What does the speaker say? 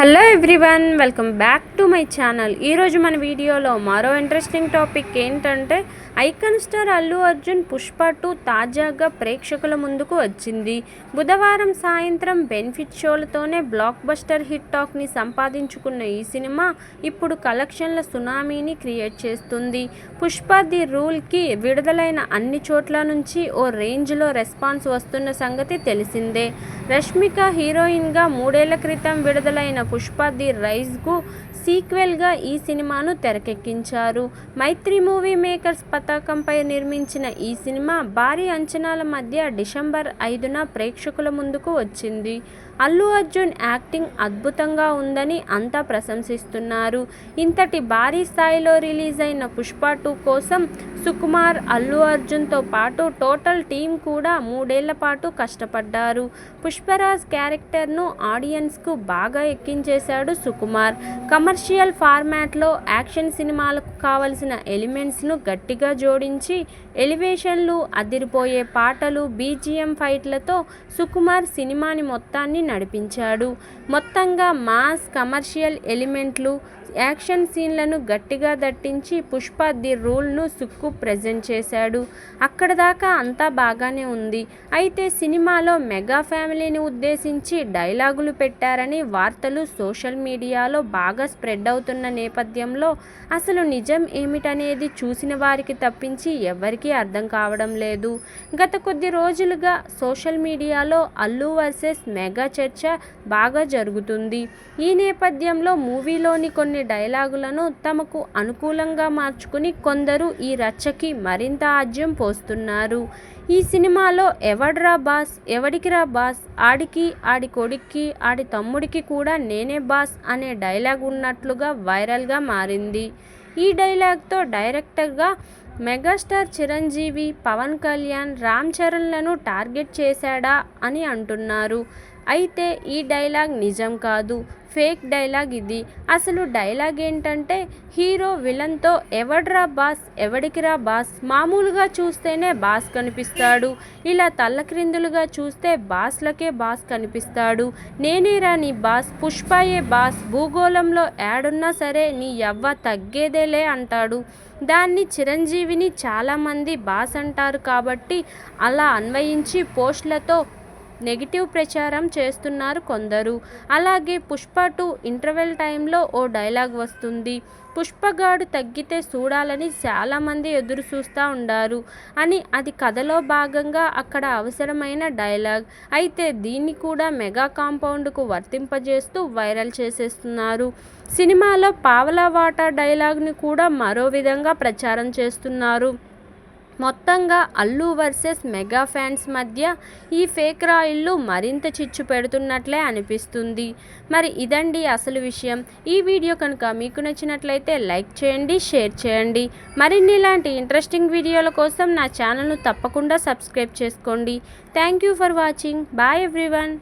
Hello everyone, welcome back to my channel. ఈరోజు మన వీడియోలో మరో ఇంట్రెస్టింగ్ టాపిక్ ఏంటంటే ఐకాన్ స్టార్ అల్లు అర్జున్ పుష్ప 2 తాజాగా ప్రేక్షకుల ముందుకు వచ్చింది. బుధవారం సాయంత్రం బెనిఫిట్ షోలతోనే బ్లాక్ బస్టర్ హిట్ టాక్ని సంపాదించుకున్న ఈ సినిమా ఇప్పుడు కలెక్షన్ల సునామీని క్రియేట్ చేస్తుంది. పుష్ప ది రూల్కి విడుదలైన అన్ని చోట్ల నుంచి ఓ రేంజ్లో రెస్పాన్స్ వస్తున్న సంగతి తెలిసిందే. రష్మిక హీరోయిన్గా 3 ఏళ్ల క్రితం విడుదలైన పుష్ప ది రైజ్కు సీక్వెల్గా ఈ సినిమాను తెరకెక్కించారు. మైత్రి మూవీ మేకర్స్ పతాకంపై నిర్మించిన ఈ సినిమా భారీ అంచనాల మధ్య డిసెంబర్ 5న ప్రేక్షకుల ముందుకు వచ్చింది. అల్లు అర్జున్ యాక్టింగ్ అద్భుతంగా ఉందని అంతా ప్రశంసిస్తున్నారు. ఇంతటి భారీ స్థాయిలో రిలీజ్ అయిన పుష్ప 2 కోసం సుకుమార్, అల్లు అర్జున్తో పాటు టోటల్ టీం కూడా 3 ఏళ్ల పాటు కష్టపడ్డారు. పుష్పరాజ్ క్యారెక్టర్ను ఆడియన్స్కు బాగా ఎక్కించేశాడు సుకుమార్. కమర్షియల్ ఫార్మాట్లో యాక్షన్ సినిమాలకు కావలసిన ఎలిమెంట్స్ను గట్టిగా జోడించి ఎలివేషన్లు, అదిరిపోయే పాటలు, బీజిఎం ఫైట్లతో సుకుమార్ సినిమాని మొత్తాన్ని నడిపించాడు. మొత్తంగా మాస్, కమర్షియల్ ఎలిమెంట్లు, యాక్షన్ సీన్లను గట్టిగా దట్టించి పుష్ప ది రూల్ను సుక్కు ప్రెజెంట్ చేశాడు. అక్కడ దాకా అంతా బాగానే ఉంది. అయితే సినిమాలో మెగా ఫ్యామిలీని ఉద్దేశించి డైలాగులు పెట్టారని వార్తలు సోషల్ మీడియాలో బాగా స్ప్రెడ్ అవుతున్న నేపథ్యంలో అసలు నిజం ఏమిటనేది చూసిన వారికి తప్పించి ఎవరికీ అర్థం కావడం లేదు. గత కొద్ది రోజులుగా సోషల్ మీడియాలో అల్లు వర్సెస్ మెగా చర్చ బాగా జరుగుతుంది. ఈ నేపథ్యంలో మూవీలోని కొన్ని డైలాగులను తమకు అనుకూలంగా మార్చుకుని కొందరు ఈ రచ్చకి మరింత ఆజ్యం పోస్తున్నారు. ఈ సినిమాలో ఎవడ్రా బాస్, ఎవడికిరా బాస్, ఆడికి, ఆడి కొడుక్కి, ఆడి తమ్ముడికి కూడా నేనే బాస్ అనే డైలాగ్ ఉన్నట్లుగా వైరల్గా మారింది. ఈ డైలాగ్తో డైరెక్టర్గా మెగాస్టార్ చిరంజీవి, పవన్ కళ్యాణ్, రామ్ చరణ్లను టార్గెట్ చేశాడా అని అంటున్నారు. అయితే ఈ డైలాగ్ నిజం కాదు, ఫేక్ డైలాగ్ ఇది. అసలు డైలాగ్ ఏంటంటే హీరో విలన్తో ఎవడ్రా బాస్, ఎవడికిరా బాస్, మామూలుగా చూస్తేనే బాస్ కనిపిస్తాడు, ఇలా తల్లక్రిందులుగా చూస్తే బాస్లకే బాస్ కనిపిస్తాడు, నేనేరా నీ బాస్, పుష్పయే బాస్, భూగోళంలో ఏడున్నా సరే నీ యవ్వ తగ్గేదేలే అంటాడు. దాన్ని చిరంజీవిని చాలామంది బాస్ అంటారు కాబట్టి అలా అన్వయించి పోస్టులతో నెగిటివ్ ప్రచారం చేస్తున్నారు కొందరు. అలాగే పుష్ప 2 ఇంటర్వెల్ టైంలో ఓ డైలాగ్ వస్తుంది. పుష్పగాడు తగ్గితే చూడాలని చాలామంది ఎదురు చూస్తూ ఉండారు అని. అది కథలో భాగంగా అక్కడ అవసరమైన డైలాగ్. అయితే దీన్ని కూడా మెగా కాంపౌండ్కు వర్తింపజేస్తూ వైరల్ చేసేస్తున్నారు. సినిమాలో పావలా వాటా డైలాగ్ని కూడా మరో విధంగా ప్రచారం చేస్తున్నారు. మొత్తంగా అల్లు వర్సెస్ మెగా ఫ్యాన్స్ మధ్య ఈ ఫేక్ రాయిళ్ళు మరింత చిచ్చు పెడుతున్నట్లే అనిపిస్తుంది. మరి ఇదండి అసలు విషయం. ఈ వీడియో కనుక మీకు నచ్చినట్లయితే లైక్ చేయండి, షేర్ చేయండి. మరిన్ని ఇలాంటి ఇంట్రెస్టింగ్ వీడియోల కోసం నా ఛానల్ను తప్పకుండా సబ్స్క్రైబ్ చేసుకోండి. Thank you for watching. Bye everyone.